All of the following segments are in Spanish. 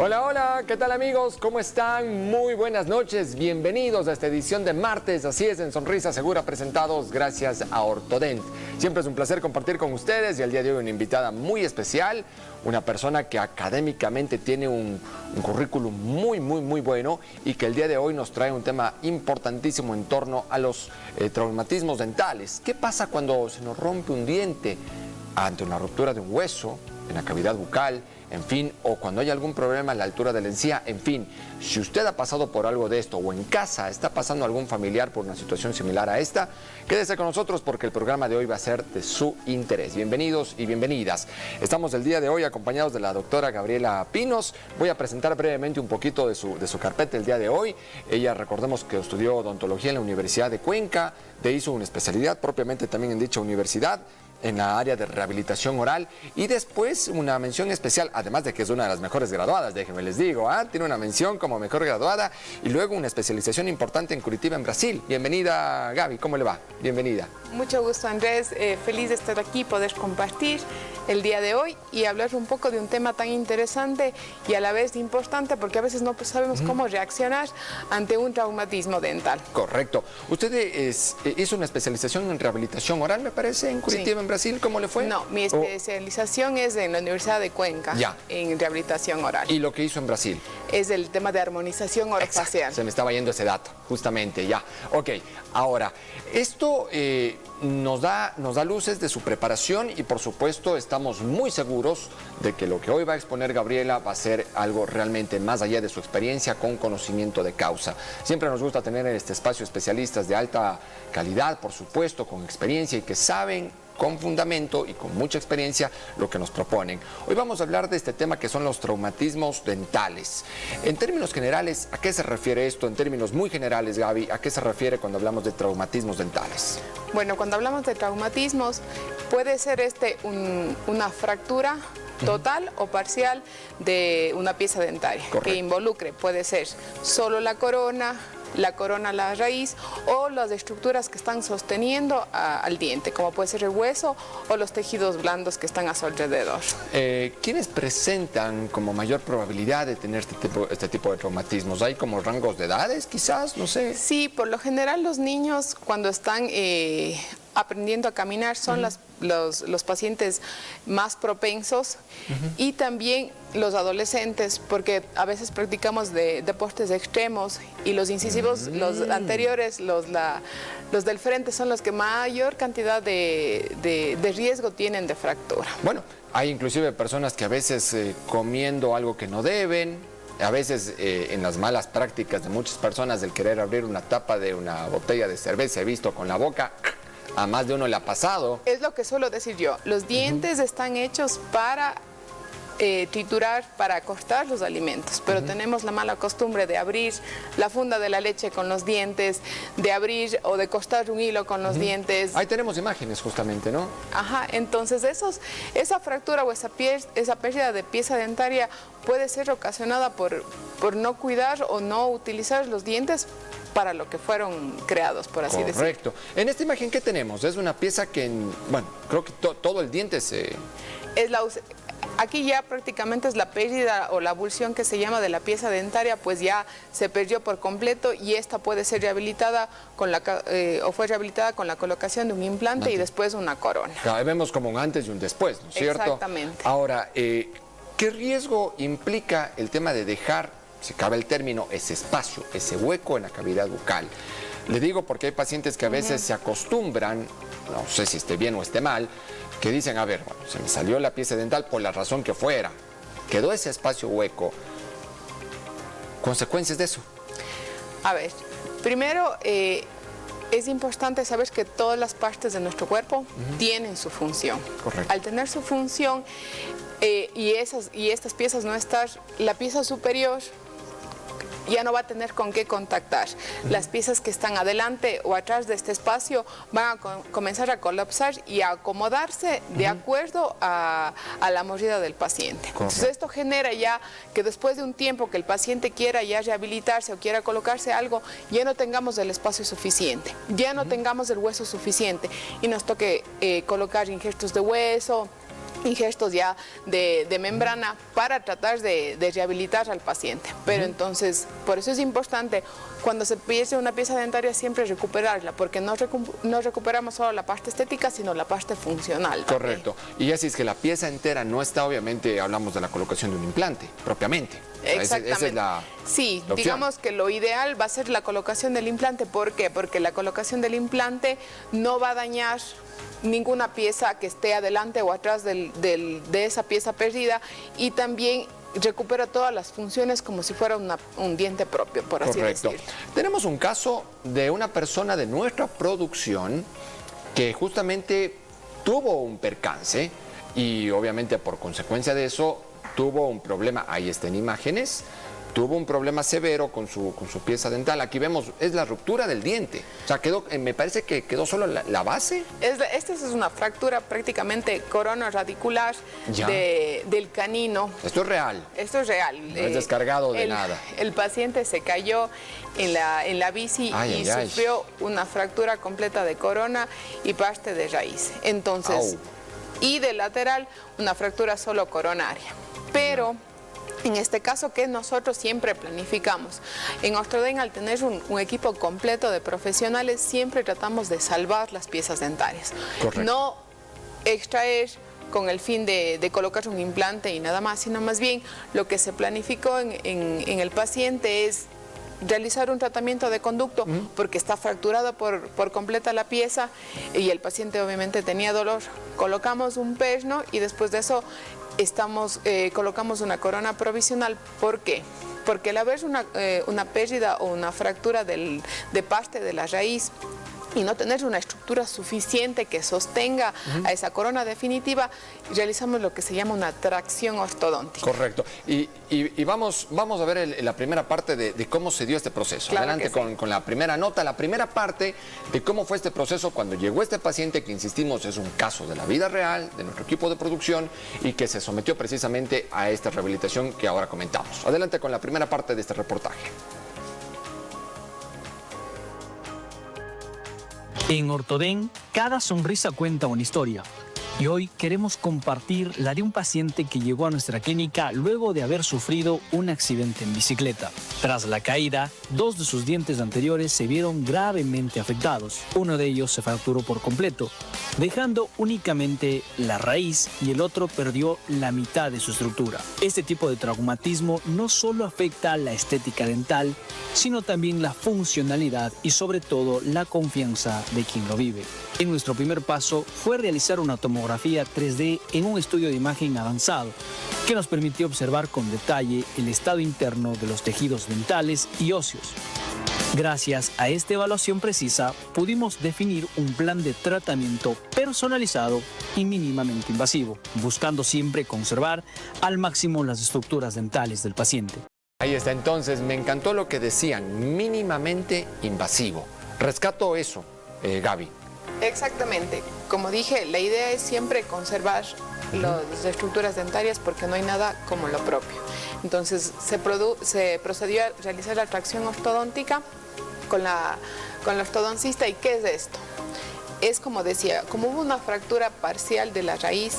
Hola, hola, ¿qué tal amigos? ¿Cómo están? Muy buenas noches, bienvenidos a esta edición de martes, así es, en Sonrisa Segura, presentados gracias a Ortodent. Siempre es un placer compartir con ustedes y el día de hoy una invitada muy especial, una persona que académicamente tiene un currículum muy bueno y que el día de hoy nos trae un tema importantísimo en torno a los traumatismos dentales. ¿Qué pasa cuando se nos rompe un diente ante una ruptura de un hueso, en la cavidad bucal, en fin, o cuando hay algún problema a la altura de la encía, en fin? Si usted ha pasado por algo de esto o en casa está pasando algún familiar por una situación similar a esta, quédese con nosotros porque el programa de hoy va a ser de su interés. Bienvenidos y bienvenidas. Estamos el día de hoy acompañados de la doctora Gabriela Pinos. Voy a presentar brevemente un poquito de su carpeta el día de hoy. Ella, recordemos que estudió odontología en la Universidad de Cuenca, hizo una especialidad propiamente también en dicha universidad, en la área de rehabilitación oral, y después una mención especial, además de que es una de las mejores graduadas, déjenme les digo, tiene una mención como mejor graduada y luego una especialización importante en Curitiba, en Brasil. Bienvenida, Gaby, ¿cómo le va? Bienvenida. Mucho gusto, Andrés, feliz de estar aquí, poder compartir el día de hoy y hablar un poco de un tema tan interesante y a la vez importante, porque a veces no sabemos cómo reaccionar ante un traumatismo dental. Correcto. Usted hizo una especialización en rehabilitación oral, me parece, en Curitiba, en Brasil. ¿Cómo le fue? No, mi especialización es en la Universidad de Cuenca, en rehabilitación oral. ¿Y lo que hizo en Brasil? Es el tema de armonización orofacial. Exacto. Se me estaba yendo ese dato, justamente, ya. Ok, ahora, esto nos da luces de su preparación y por supuesto estamos muy seguros de que lo que hoy va a exponer Gabriela va a ser algo realmente más allá de su experiencia, con conocimiento de causa. Siempre nos gusta tener en este espacio especialistas de alta calidad, por supuesto, con experiencia y que saben con fundamento y con mucha experiencia lo que nos proponen. Hoy vamos a hablar de este tema que son los traumatismos dentales. En términos generales, ¿a qué se refiere esto? En términos muy generales, Gaby, ¿a qué se refiere cuando hablamos de traumatismos dentales? Bueno, cuando hablamos de traumatismos, puede ser una fractura total o parcial de una pieza dentaria. Correcto. Que involucre, puede ser solo la corona, la raíz o las estructuras que están sosteniendo al diente, como puede ser el hueso o los tejidos blandos que están a su alrededor. ¿Quiénes presentan como mayor probabilidad de tener este tipo de traumatismos? ¿Hay como rangos de edades quizás? No sé. Sí, por lo general los niños cuando están aprendiendo a caminar son los pacientes más propensos y también los adolescentes, porque a veces practicamos deportes extremos y los incisivos, los anteriores, los del frente son los que mayor cantidad de riesgo tienen de fractura. Bueno, hay inclusive personas que a veces comiendo algo que no deben, a veces en las malas prácticas de muchas personas del querer abrir una tapa de una botella de cerveza, he visto con la boca, a más de uno le ha pasado. Es lo que suelo decir yo, los dientes están hechos para triturar, para cortar los alimentos, pero tenemos la mala costumbre de abrir la funda de la leche con los dientes, de abrir o de cortar un hilo con los dientes. Ahí tenemos imágenes justamente, ¿no? Ajá, entonces esa fractura o esa pérdida de pieza dentaria puede ser ocasionada por no cuidar o no utilizar los dientes para lo que fueron creados, por así decirlo. Correcto. En esta imagen, ¿qué tenemos? Es una pieza que, bueno, creo que todo el diente se... Aquí ya prácticamente es la pérdida o la abulsión que se llama de la pieza dentaria, pues ya se perdió por completo y esta puede ser rehabilitada o fue rehabilitada con la colocación de un implante y después una corona. Claro, vemos como un antes y un después, ¿no es cierto? Exactamente. Ahora, ¿qué riesgo implica el tema de dejar, si cabe el término, ese espacio, ese hueco en la cavidad bucal? Le digo porque hay pacientes que a veces se acostumbran, no sé si esté bien o esté mal, que dicen, a ver, bueno, se me salió la pieza dental por la razón que fuera, quedó ese espacio hueco. ¿Consecuencias de eso? A ver, primero es importante saber que todas las partes de nuestro cuerpo tienen su función. Correcto. Al tener su función y estas piezas no estar, la pieza superior ya no va a tener con qué contactar. Las piezas que están adelante o atrás de este espacio van a comenzar a colapsar y a acomodarse de acuerdo a la mordida del paciente. Entonces esto genera ya que después de un tiempo que el paciente quiera ya rehabilitarse o quiera colocarse algo, ya no tengamos el espacio suficiente, ya no tengamos el hueso suficiente y nos toque colocar injertos de hueso, ingestos ya de membrana para tratar de rehabilitar al paciente. Pero entonces, por eso es importante, cuando se pierde una pieza dentaria, siempre recuperarla, porque no recuperamos solo la parte estética, sino la parte funcional. Correcto. Y así es que la pieza entera no está, obviamente, hablamos de la colocación de un implante, propiamente. Exactamente. Esa es la opción. Digamos que lo ideal va a ser la colocación del implante. ¿Por qué? Porque la colocación del implante no va a dañar ninguna pieza que esté adelante o atrás de esa pieza perdida, y también recupera todas las funciones como si fuera un diente propio, por así decirlo. Tenemos un caso de una persona de nuestra producción que justamente tuvo un percance y obviamente por consecuencia de eso tuvo un problema. Ahí está en imágenes. Tuvo un problema severo con su pieza dental. Aquí vemos, es la ruptura del diente. O sea, me parece que quedó solo la base. Esta es una fractura prácticamente coronaradicular del canino. Esto es real. Esto es real. No es descargado de nada. El paciente se cayó en la bici y sufrió una fractura completa de corona y parte de raíz. Entonces, y de lateral, una fractura solo coronaria. Pero en este caso, que nosotros siempre planificamos. En Ortoden, al tener un equipo completo de profesionales, siempre tratamos de salvar las piezas dentarias. Correcto. No extraer con el fin de colocar un implante y nada más, sino más bien lo que se planificó en el paciente es realizar un tratamiento de conducto, porque está fracturado por completa la pieza y el paciente obviamente tenía dolor. Colocamos un perno y después de eso colocamos una corona provisional. ¿Por qué? Porque al haber una pérdida o una fractura de parte de la raíz y no tener una estructura suficiente que sostenga a esa corona definitiva, realizamos lo que se llama una tracción ortodóntica. Correcto. Y vamos a ver la primera parte de cómo se dio este proceso. Claro. Adelante con la primera nota, la primera parte de cómo fue este proceso cuando llegó este paciente, que insistimos es un caso de la vida real, de nuestro equipo de producción, y que se sometió precisamente a esta rehabilitación que ahora comentamos. Adelante con la primera parte de este reportaje. En Ortoden, cada sonrisa cuenta una historia. Y hoy queremos compartir la de un paciente que llegó a nuestra clínica luego de haber sufrido un accidente en bicicleta. Tras la caída, 2 de sus dientes anteriores se vieron gravemente afectados. Uno de ellos se fracturó por completo, dejando únicamente la raíz, y el otro perdió la mitad de su estructura. Este tipo de traumatismo no solo afecta la estética dental, sino también la funcionalidad y sobre todo la confianza de quien lo vive. En nuestro primer paso fue realizar una tomografía 3D en un estudio de imagen avanzado que nos permitió observar con detalle el estado interno de los tejidos dentales y óseos. Gracias a esta evaluación precisa, pudimos definir un plan de tratamiento personalizado y mínimamente invasivo, buscando siempre conservar al máximo las estructuras dentales del paciente. Ahí está, entonces, me encantó lo que decían, mínimamente invasivo. Rescato eso, Gaby. Exactamente. Como dije, la idea es siempre conservar las estructuras dentarias porque no hay nada como lo propio. Entonces se procedió a realizar la tracción ortodóntica con la ortodoncista. ¿Y qué es esto? Es, como decía, como hubo una fractura parcial de la raíz,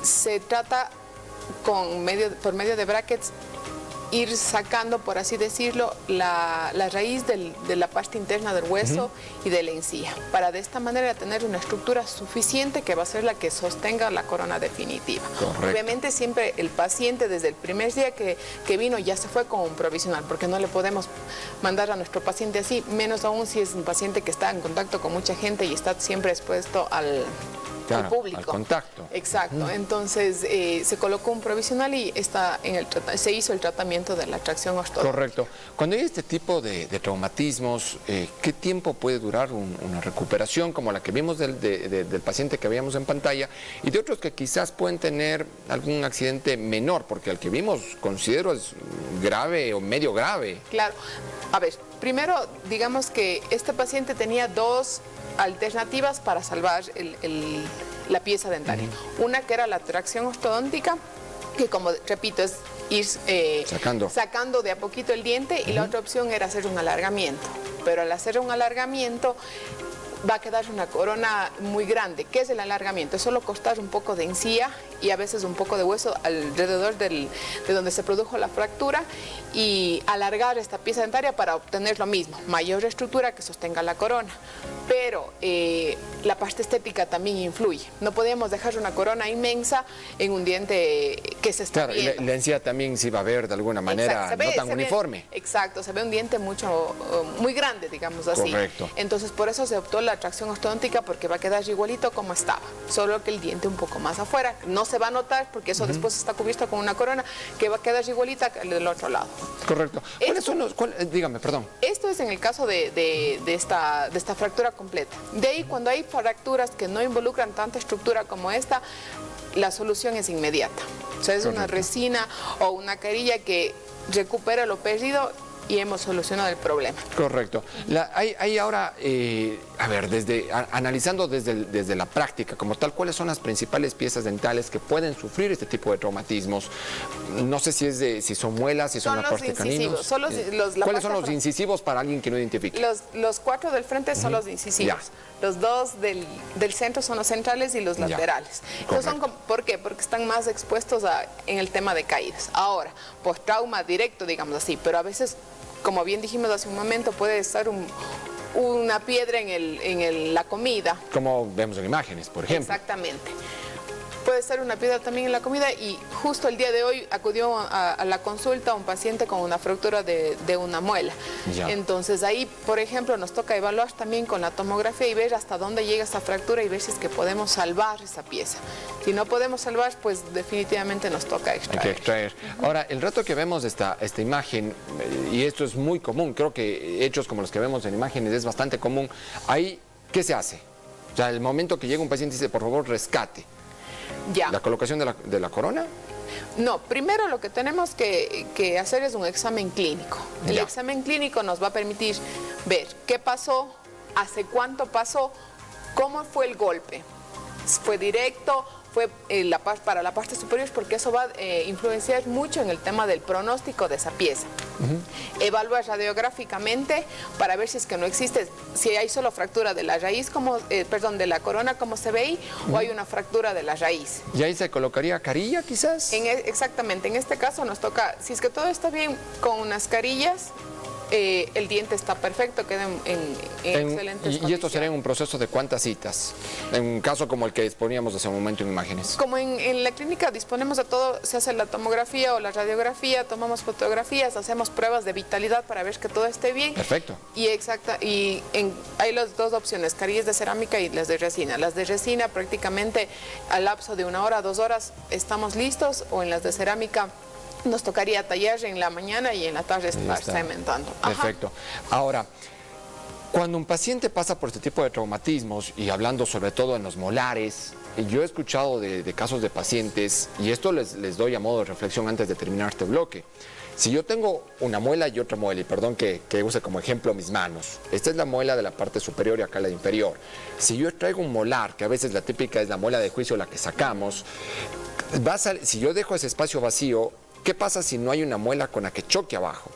se trata por medio de brackets ir sacando, por así decirlo, la raíz de la parte interna del hueso y de la encía, para de esta manera tener una estructura suficiente que va a ser la que sostenga la corona definitiva. Correcto. Obviamente siempre el paciente desde el primer día que vino ya se fue con un provisional, porque no le podemos mandar a nuestro paciente así, menos aún si es un paciente que está en contacto con mucha gente y está siempre expuesto al público. Al contacto. Exacto. Entonces se colocó un provisional y se hizo el tratamiento de la tracción ortodóntica. Correcto. Cuando hay este tipo de traumatismos, ¿qué tiempo puede durar una recuperación como la que vimos del paciente que veíamos en pantalla, y de otros que quizás pueden tener algún accidente menor? Porque el que vimos considero es grave o medio grave. Claro. A ver, primero digamos que este paciente tenía 2 alternativas para salvar la pieza dentaria. Una que era la tracción ortodóntica, que, como repito, es ir sacando de a poquito el diente, y la otra opción era hacer un alargamiento. Pero al hacer un alargamiento va a quedar una corona muy grande. ¿Qué es el alargamiento? Es solo cortar un poco de encía y a veces un poco de hueso alrededor de donde se produjo la fractura y alargar esta pieza dentaria para obtener lo mismo, mayor estructura que sostenga la corona. Pero la parte estética también influye. No podemos dejar una corona inmensa en un diente que se está viendo. Claro, la encía también se va a ver de alguna manera no tan uniforme. Exacto, se ve un diente muy grande, digamos así. Correcto. Entonces, por eso se optó la tracción ortodóntica, porque va a quedar igualito como estaba, solo que el diente un poco más afuera. No se va a notar porque eso después está cubierto con una corona que va a quedar igualita que el del otro lado. Correcto. ¿Cuáles son los...? Dígame, perdón. Esto es en el caso de esta fractura completa. De ahí, cuando hay fracturas que no involucran tanta estructura como esta, la solución es inmediata. O sea, es una resina o una carilla que recupera lo perdido y hemos solucionado el problema. Correcto. Hay ahora, a ver, analizando desde la práctica como tal, ¿cuáles son las principales piezas dentales que pueden sufrir este tipo de traumatismos? No sé si son muelas, si son la parte de caninos. ¿Cuáles son los incisivos para alguien que no identifique? Los 4 del frente son los incisivos. Ya. Los 2 del centro son los centrales y los laterales. ¿Por qué? Porque están más expuestos en el tema de caídas. Ahora, pues trauma directo, digamos así, pero a veces, como bien dijimos hace un momento, puede estar una piedra en la comida. Como vemos en imágenes, por ejemplo. Exactamente. Puede ser una piedra también en la comida y justo el día de hoy acudió a la consulta un paciente con una fractura de una muela. Ya. Entonces ahí, por ejemplo, nos toca evaluar también con la tomografía y ver hasta dónde llega esta fractura y ver si es que podemos salvar esa pieza. Si no podemos salvar, pues definitivamente nos toca extraer. Hay que extraer. Ahora, el reto que vemos de esta imagen, y esto es muy común, creo que hechos como los que vemos en imágenes es bastante común, ahí, ¿qué se hace? O sea, el momento que llega un paciente y dice, por favor, rescate. Ya. ¿La colocación de la corona? No, primero lo que tenemos que hacer es un examen clínico. El examen clínico nos va a permitir ver qué pasó, hace cuánto pasó, cómo fue el golpe. ¿Fue directo? ¿Fue para la parte superior? Porque eso va a influenciar mucho en el tema del pronóstico de esa pieza. Evaluar radiográficamente para ver si es que no existe, si hay solo fractura de la raíz, de la corona como se ve ahí, o hay una fractura de la raíz. ¿Y ahí se colocaría carilla quizás? Exactamente, en este caso nos toca, si es que todo está bien con unas carillas, el diente está perfecto, queda en excelentes condiciones. ¿Y esto sería en un proceso de cuántas citas? En un caso como el que disponíamos hace un momento en imágenes. Como en la clínica disponemos de todo, se hace la tomografía o la radiografía, tomamos fotografías, hacemos pruebas de vitalidad para ver que todo esté bien. Perfecto. Hay las 2 opciones, carillas de cerámica y las de resina. Las de resina prácticamente al lapso de 1 hora, 2 horas estamos listos, o en las de cerámica nos tocaría tallar en la mañana y en la tarde estar cementando. Perfecto. Ahora, cuando un paciente pasa por este tipo de traumatismos, y hablando sobre todo en los molares, yo he escuchado de casos de pacientes, y esto les doy a modo de reflexión antes de terminar este bloque. Si yo tengo una muela y otra muela, y perdón que use como ejemplo mis manos, esta es la muela de la parte superior y acá la inferior. Si yo traigo un molar, que a veces la típica es la muela de juicio, la que sacamos, si yo dejo ese espacio vacío, ¿qué pasa si no hay una muela con la que choque abajo?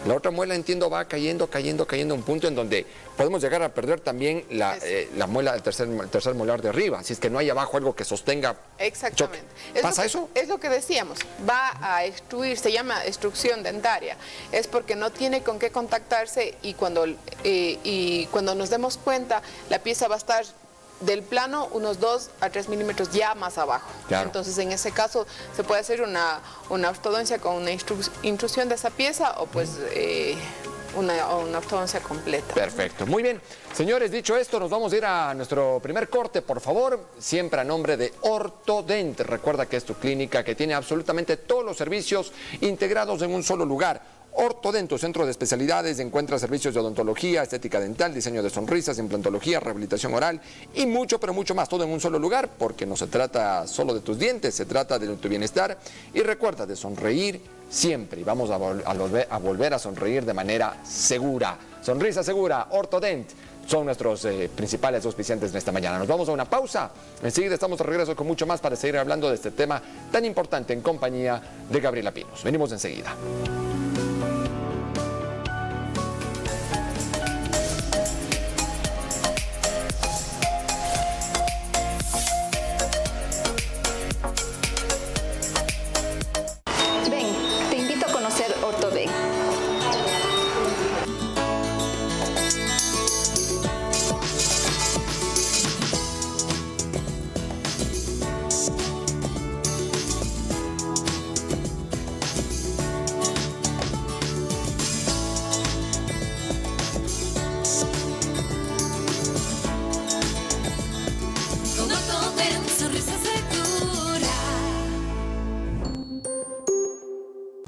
La otra muela, entiendo, va cayendo a un punto en donde podemos llegar a perder también la muela del tercer molar de arriba, si es que no hay abajo algo que sostenga. Exactamente. ¿Pasa eso? Es lo que decíamos, va a extruir, se llama extrusión dentaria. Es porque no tiene con qué contactarse y cuando nos demos cuenta, la pieza va a estar del plano unos 2 a 3 milímetros ya más abajo. Claro. Entonces, en ese caso, se puede hacer una ortodoncia con una intrusión de esa pieza o pues una ortodoncia completa. Perfecto, muy bien. Señores, dicho esto, nos vamos a ir a nuestro primer corte, por favor, siempre a nombre de Ortodent. Recuerda que es tu clínica que tiene absolutamente todos los servicios integrados en un solo lugar. Ortodent, tu centro de especialidades, encuentra servicios de odontología, estética dental, diseño de sonrisas, implantología, rehabilitación oral y mucho, pero mucho más, todo en un solo lugar, porque no se trata solo de tus dientes, se trata de tu bienestar. Y recuerda de sonreír siempre, y vamos a volver a sonreír de manera segura. Sonrisa segura, Ortodent. Son nuestros principales auspiciantes de esta mañana. Nos vamos a una pausa. Enseguida estamos de regreso con mucho más para seguir hablando de este tema tan importante en compañía de Gabriela Pinos. Venimos enseguida.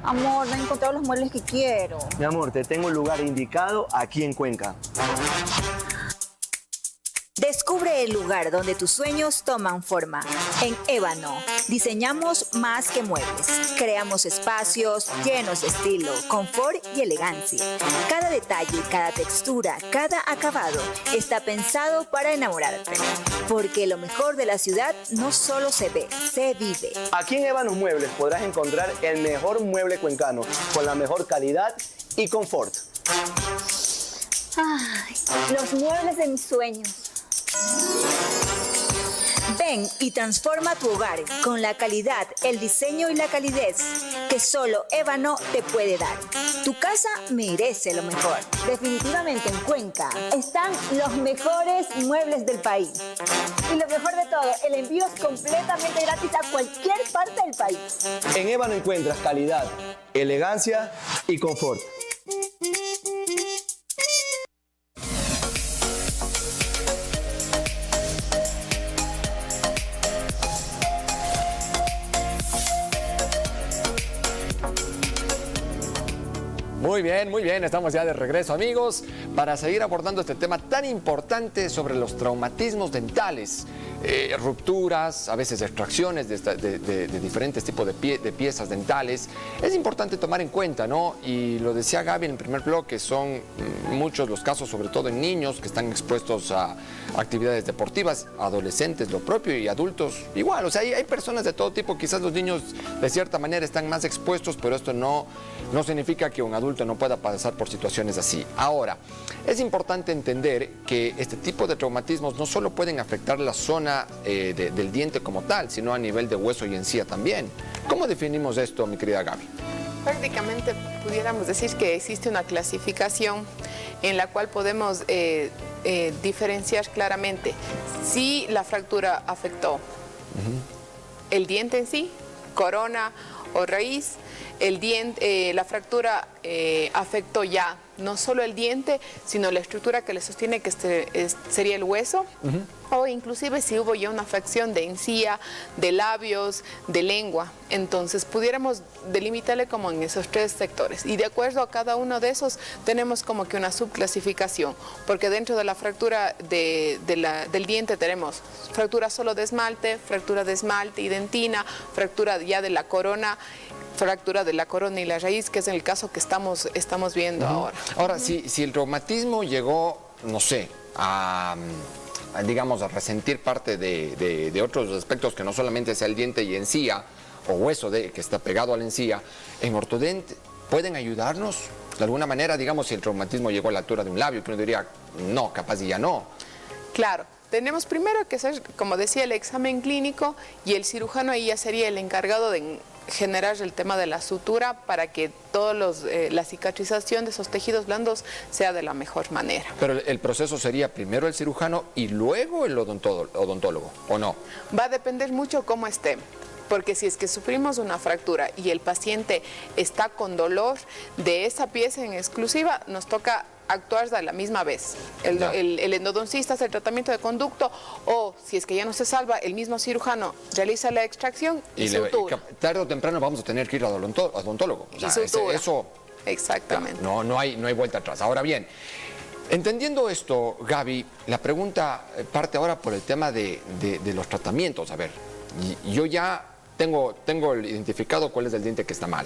Amor, no he encontrado los muebles que quiero. Mi amor, te tengo un lugar indicado aquí en Cuenca. Descubre el lugar donde tus sueños toman forma. En Ébano, diseñamos más que muebles. Creamos espacios llenos de estilo, confort y elegancia. Cada detalle, cada textura, cada acabado está pensado para enamorarte. Porque lo mejor de la ciudad no solo se ve, se vive. Aquí en Ébano Muebles podrás encontrar el mejor mueble cuencano con la mejor calidad y confort. Ay, los muebles de mis sueños. Ven y transforma tu hogar con la calidad, el diseño y la calidez que solo Ébano te puede dar. Tu casa merece lo mejor. Definitivamente en Cuenca están los mejores muebles del país. Y lo mejor de todo, el envío es completamente gratis a cualquier parte del país. En Ébano encuentras calidad, elegancia y confort. Muy bien, estamos ya de regreso, amigos, para seguir abordando este tema tan importante sobre los traumatismos dentales, rupturas, a veces extracciones de diferentes tipos de piezas dentales. Es importante tomar en cuenta, ¿no? Y lo decía Gaby en el primer bloque, son muchos los casos, sobre todo en niños que están expuestos a actividades deportivas, adolescentes lo propio y adultos igual. O sea, hay personas de todo tipo, quizás los niños de cierta manera están más expuestos, pero esto no significa que un adulto no pueda pasar por situaciones así. Ahora, es importante entender que este tipo de traumatismos no solo pueden afectar la zona del diente como tal, sino a nivel de hueso y encía también. ¿Cómo definimos esto, mi querida Gaby? Prácticamente pudiéramos decir que existe una clasificación en la cual podemos diferenciar claramente si la fractura afectó el diente en sí, corona o raíz. La fractura afectó ya no solo el diente, sino la estructura que le sostiene, que sería el hueso, o inclusive si hubo ya una afección de encía, de labios, de lengua. Entonces pudiéramos delimitarle como en esos tres sectores. Y de acuerdo a cada uno de esos tenemos como que una subclasificación, porque dentro de la fractura del diente tenemos fractura solo de esmalte y dentina, fractura ya de la corona, fractura de la corona y la raíz, que es el caso que estamos viendo ahora. Ahora, si el traumatismo llegó, no sé, digamos, a resentir parte de otros aspectos que no solamente sea el diente y encía, o hueso que está pegado a la encía, en Ortodent, ¿pueden ayudarnos de alguna manera? Digamos, si el traumatismo llegó a la altura de un labio, que uno diría, no, capaz y ya no. Claro. Tenemos primero que hacer, como decía, el examen clínico, y el cirujano ahí ya sería el encargado de generar el tema de la sutura para que la cicatrización de esos tejidos blandos sea de la mejor manera. Pero el proceso sería primero el cirujano y luego el odontólogo, ¿o no? Va a depender mucho cómo esté. Porque si es que sufrimos una fractura y el paciente está con dolor de esa pieza en exclusiva, nos toca actuar de la misma vez. El endodoncista hace el tratamiento de conducto, o si es que ya no se salva, el mismo cirujano realiza la extracción y sutura. Tarde o temprano vamos a tener que ir al odontólogo. O sea, eso, exactamente. No hay vuelta atrás. Ahora bien, entendiendo esto, Gaby, la pregunta parte ahora por el tema de los tratamientos. A ver, yo ya tengo identificado cuál es el diente que está mal.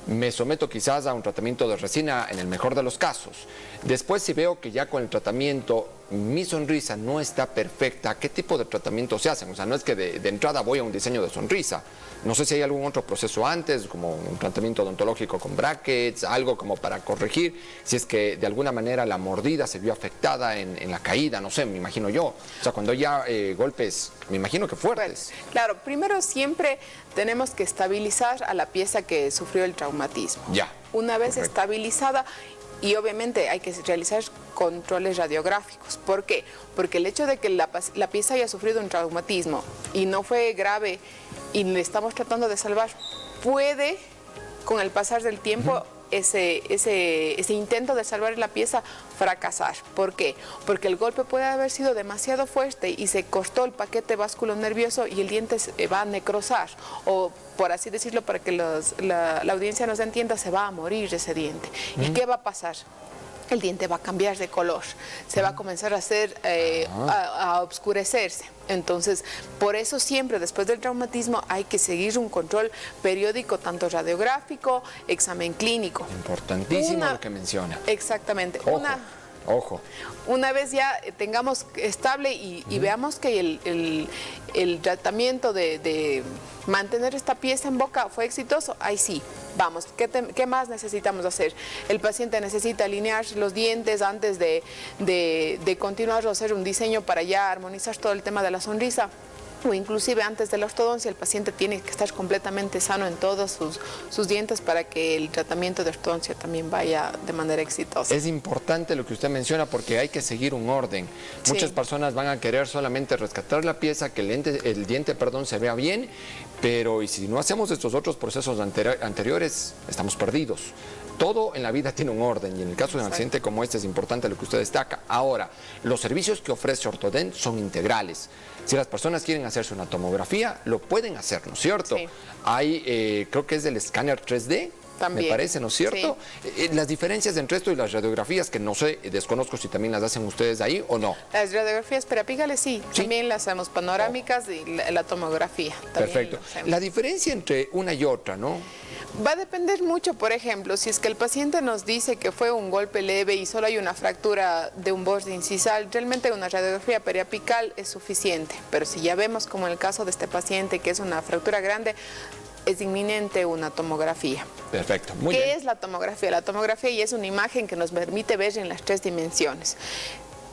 Me someto quizás a un tratamiento de resina en el mejor de los casos. Después, si veo que ya con el tratamiento mi sonrisa no está perfecta, ¿qué tipo de tratamiento se hacen? O sea, no es que de entrada voy a un diseño de sonrisa. No sé si hay algún otro proceso antes, como un tratamiento odontológico con brackets, algo como para corregir si es que de alguna manera la mordida se vio afectada en la caída, no sé, me imagino yo. O sea, cuando ya golpes, me imagino que fuertes. Bueno, claro, primero siempre tenemos que estabilizar a la pieza que sufrió el traumatismo. Ya. Una vez estabilizada, y obviamente hay que realizar controles radiográficos. ¿Por qué? Porque el hecho de que la pieza haya sufrido un traumatismo y no fue grave y le estamos tratando de salvar, puede, con el pasar del tiempo, ese intento de salvar la pieza fracasar. ¿Por qué? Porque el golpe puede haber sido demasiado fuerte y se cortó el paquete vasculonervioso y el diente va a necrosar, o por así decirlo, para que la audiencia nos entienda, se va a morir ese diente. ¿Y qué va a pasar? El diente va a cambiar de color, se va a comenzar a hacer, a oscurecerse. Entonces, por eso siempre después del traumatismo hay que seguir un control periódico, tanto radiográfico, examen clínico. Importantísimo lo que menciona. Exactamente. Ojo. Una vez ya tengamos estable y veamos que el tratamiento de mantener esta pieza en boca fue exitoso, ahí sí, vamos, ¿qué más necesitamos hacer? El paciente necesita alinear los dientes antes de continuar o hacer un diseño para ya armonizar todo el tema de la sonrisa. O inclusive antes de la ortodoncia, el paciente tiene que estar completamente sano en todos sus dientes para que el tratamiento de ortodoncia también vaya de manera exitosa. Es importante lo que usted menciona porque hay que seguir un orden. Sí. Muchas personas van a querer solamente rescatar la pieza, que el diente se vea bien, pero y si no hacemos estos otros procesos anteriores, estamos perdidos. Todo en la vida tiene un orden y en el caso de un accidente como este es importante lo que usted destaca. Ahora, los servicios que ofrece Ortodent son integrales. Si las personas quieren hacerse una tomografía, lo pueden hacer, ¿no es cierto? Sí. Hay, creo que es del escáner 3D. También. Me parece, ¿no es cierto? Sí. Las diferencias entre esto y las radiografías, que no sé, desconozco si también las hacen ustedes ahí o no. Las radiografías periapicales sí, también las hacemos panorámicas y la tomografía. Perfecto. La diferencia entre una y otra, ¿no? Va a depender mucho, por ejemplo, si es que el paciente nos dice que fue un golpe leve y solo hay una fractura de un borde incisal, realmente una radiografía periapical es suficiente. Pero si ya vemos, como en el caso de este paciente, que es una fractura grande, es inminente una tomografía. Perfecto, muy bien. ¿Qué es la tomografía? La tomografía y es una imagen que nos permite ver en las 3 dimensiones,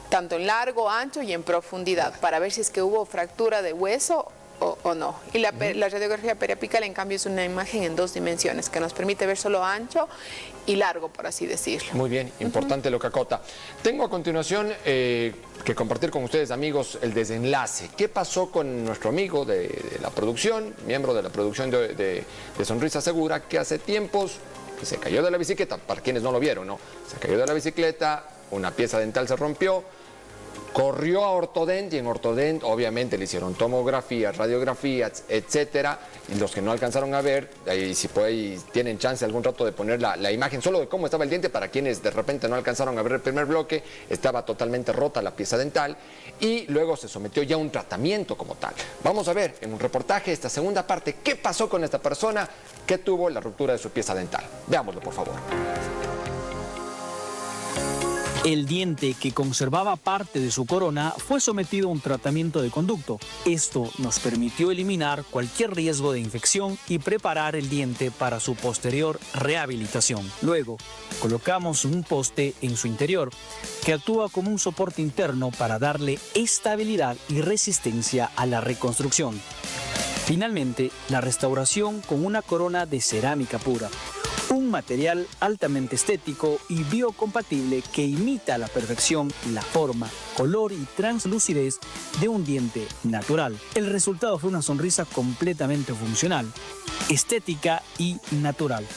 tanto en largo, ancho y en profundidad, para ver si es que hubo fractura de hueso o no. Y la radiografía periapical, en cambio, es una imagen en 2 dimensiones que nos permite ver solo ancho y largo, por así decirlo. Muy bien, importante lo que acota. Tengo a continuación que compartir con ustedes, amigos, el desenlace. ¿Qué pasó con nuestro amigo de la producción, miembro de la producción de Sonrisa Segura, que hace tiempos se cayó de la bicicleta? Para quienes no lo vieron, ¿no? Se cayó de la bicicleta, una pieza dental se rompió, corrió a Ortodent y en Ortodent obviamente le hicieron tomografías, radiografías, etcétera. Y los que no alcanzaron a ver, ahí si tienen chance algún rato de poner la imagen solo de cómo estaba el diente, para quienes de repente no alcanzaron a ver el primer bloque, estaba totalmente rota la pieza dental y luego se sometió ya a un tratamiento como tal. Vamos a ver en un reportaje esta segunda parte qué pasó con esta persona que tuvo la ruptura de su pieza dental. Veámoslo, por favor. El diente, que conservaba parte de su corona, fue sometido a un tratamiento de conducto. Esto nos permitió eliminar cualquier riesgo de infección y preparar el diente para su posterior rehabilitación. Luego, colocamos un poste en su interior que actúa como un soporte interno para darle estabilidad y resistencia a la reconstrucción. Finalmente, la restauración con una corona de cerámica pura, un material altamente estético y biocompatible que imita a la perfección la forma, color y translucidez de un diente natural. El resultado fue una sonrisa completamente funcional, estética y natural.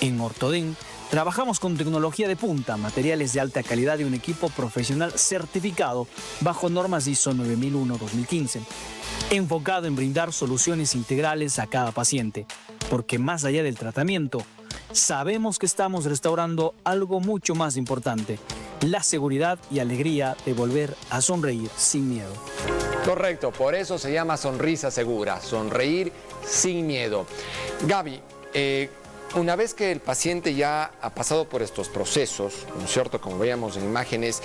En Ortodent trabajamos con tecnología de punta, materiales de alta calidad y un equipo profesional certificado bajo normas ISO 9001-2015, enfocado en brindar soluciones integrales a cada paciente, porque más allá del tratamiento, sabemos que estamos restaurando algo mucho más importante: la seguridad y alegría de volver a sonreír sin miedo. Correcto, por eso se llama Sonrisa Segura, sonreír sin miedo. Gaby, una vez que el paciente ya ha pasado por estos procesos, ¿no es cierto? Como veíamos en imágenes,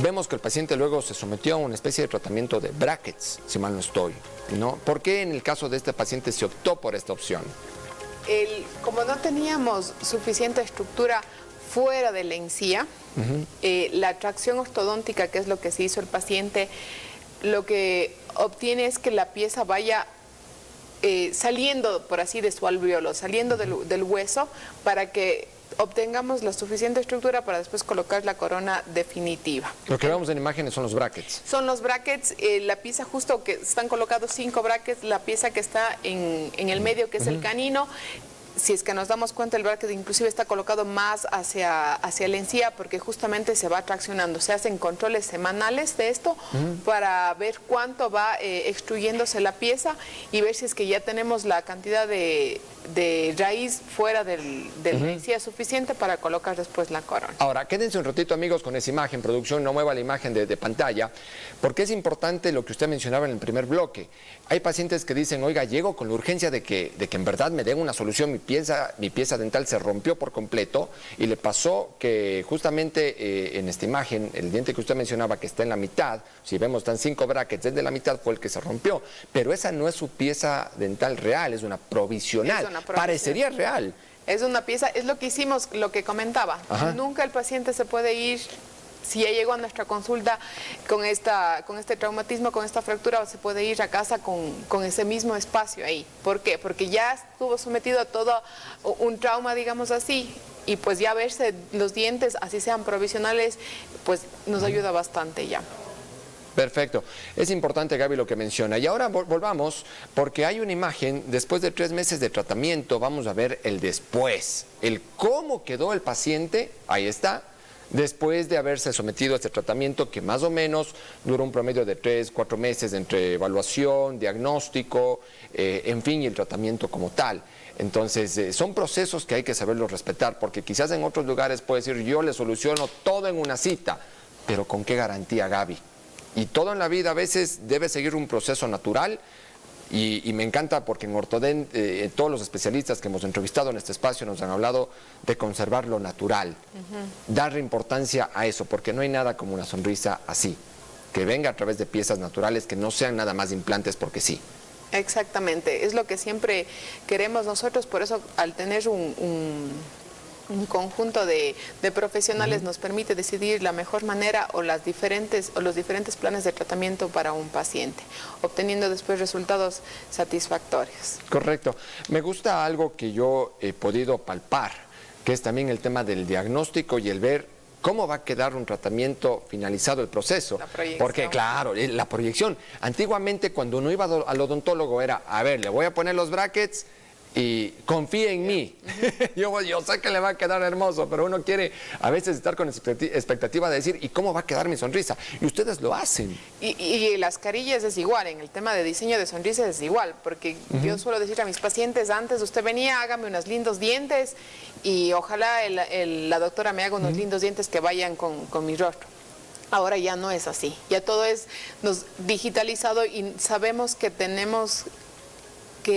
vemos que el paciente luego se sometió a una especie de tratamiento de brackets, si mal no estoy, ¿no? ¿Por qué en el caso de este paciente se optó por esta opción? Como no teníamos suficiente estructura fuera de la encía, la tracción ortodóntica, que es lo que se hizo el paciente, lo que obtiene es que la pieza vaya saliendo, por así, de su alveolo, saliendo del hueso, para que obtengamos la suficiente estructura para después colocar la corona definitiva. Lo que vemos en imágenes son los brackets. Son los brackets, la pieza justo que están colocados 5 brackets, la pieza que está en el medio, que es el canino, si es que nos damos cuenta, el bracket inclusive está colocado más hacia la encía porque justamente se va traccionando. Se hacen controles semanales de esto para ver cuánto va extruyéndose la pieza y ver si es que ya tenemos la cantidad de raíz fuera de la encía suficiente para colocar después la corona. Ahora, quédense un ratito, amigos, con esa imagen. Producción, no mueva la imagen de pantalla, porque es importante lo que usted mencionaba en el primer bloque. Hay pacientes que dicen, oiga, llego con la urgencia de que en verdad me den una solución. Mi pieza dental se rompió por completo y le pasó que justamente en esta imagen, el diente que usted mencionaba que está en la mitad, si vemos están 5 brackets, desde la mitad fue el que se rompió, pero esa no es su pieza dental real, es una provisional. Parecería real. Es una pieza, es lo que hicimos, lo que comentaba. Ajá. Nunca el paciente se puede ir, si ya llegó a nuestra consulta con este traumatismo, con esta fractura, se puede ir a casa con ese mismo espacio ahí. ¿Por qué? Porque ya estuvo sometido a todo un trauma, digamos así, y pues ya verse los dientes, así sean provisionales, pues nos ayuda bastante ya. Perfecto. Es importante, Gaby, lo que menciona. Y ahora volvamos, porque hay una imagen, después de 3 meses de tratamiento, vamos a ver el después, el cómo quedó el paciente, ahí está, después de haberse sometido a este tratamiento que más o menos duró un promedio de 3-4 meses entre evaluación, diagnóstico, en fin, y el tratamiento como tal. Entonces, son procesos que hay que saberlos respetar, porque quizás en otros lugares puede decir, yo le soluciono todo en una cita, pero ¿con qué garantía, Gaby? Y todo en la vida a veces debe seguir un proceso natural. Y me encanta porque en Ortodent todos los especialistas que hemos entrevistado en este espacio nos han hablado de conservar lo natural, darle importancia a eso, porque no hay nada como una sonrisa así, que venga a través de piezas naturales, que no sean nada más implantes porque sí. Exactamente, es lo que siempre queremos nosotros, por eso al tener un conjunto de profesionales nos permite decidir la mejor manera o los diferentes planes de tratamiento para un paciente, obteniendo después resultados satisfactorios. Correcto. Me gusta algo que yo he podido palpar, que es también el tema del diagnóstico y el ver cómo va a quedar un tratamiento finalizado el proceso. La proyección. Porque, claro, la proyección. Antiguamente, cuando uno iba al odontólogo era, a ver, le voy a poner los brackets y confíe en mí. Yo sé que le va a quedar hermoso, pero uno quiere a veces estar con expectativa de decir, ¿y cómo va a quedar mi sonrisa? Y ustedes lo hacen. Y las carillas es igual, en el tema de diseño de sonrisas es igual, porque yo suelo decir a mis pacientes, antes usted venía, hágame unos lindos dientes y ojalá la doctora me haga unos lindos dientes que vayan con mi rostro. Ahora ya no es así, ya todo es digitalizado y sabemos que tenemos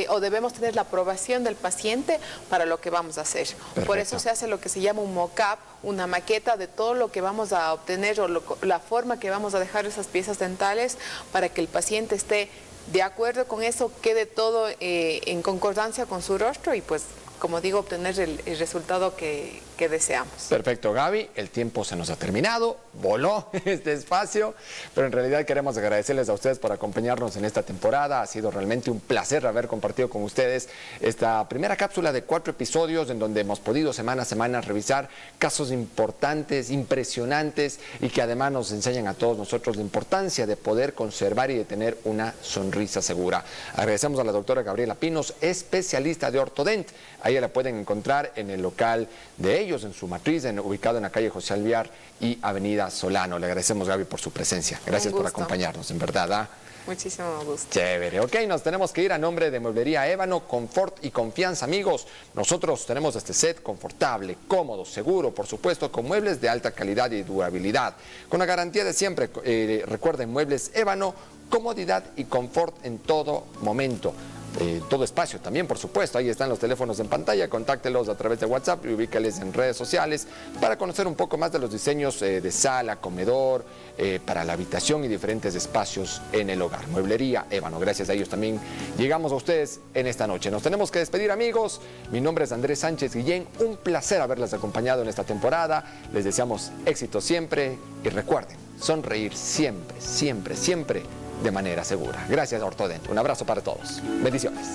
o debemos tener la aprobación del paciente para lo que vamos a hacer. Perfecto. Por eso se hace lo que se llama un mock-up, una maqueta de todo lo que vamos a obtener o la forma que vamos a dejar esas piezas dentales para que el paciente esté de acuerdo con eso, quede todo en concordancia con su rostro y pues, como digo, obtener el resultado que deseamos. Perfecto, Gaby, el tiempo se nos ha terminado, voló este espacio, pero en realidad queremos agradecerles a ustedes por acompañarnos en esta temporada. Ha sido realmente un placer haber compartido con ustedes esta primera cápsula de 4 episodios en donde hemos podido semana a semana revisar casos importantes, impresionantes y que además nos enseñan a todos nosotros la importancia de poder conservar y de tener una sonrisa segura. Agradecemos a la doctora Gabriela Pinos, especialista de Ortodent. Ahí la pueden encontrar en el local de ellos, en su matriz, ubicado en la calle José Alvear y Avenida Solano. Le agradecemos, Gaby, por su presencia. Gracias por acompañarnos, en verdad. Muchísimo gusto. Chévere. Ok, nos tenemos que ir a nombre de Mueblería Ébano, confort y confianza, amigos. Nosotros tenemos este set confortable, cómodo, seguro, por supuesto, con muebles de alta calidad y durabilidad. Con la garantía de siempre, recuerden, Muebles Ébano, comodidad y confort en todo momento. Todo espacio también, por supuesto. Ahí están los teléfonos en pantalla, contáctelos a través de WhatsApp y ubícales en redes sociales para conocer un poco más de los diseños de sala, comedor, para la habitación y diferentes espacios en el hogar. Mueblería Ébano, gracias a ellos también llegamos a ustedes en esta noche. Nos tenemos que despedir, amigos. Mi nombre es Andrés Sánchez Guillén, un placer haberles acompañado en esta temporada. Les deseamos éxito siempre y recuerden, sonreír siempre, siempre, siempre de manera segura. Gracias, Ortodent. Un abrazo para todos. Bendiciones.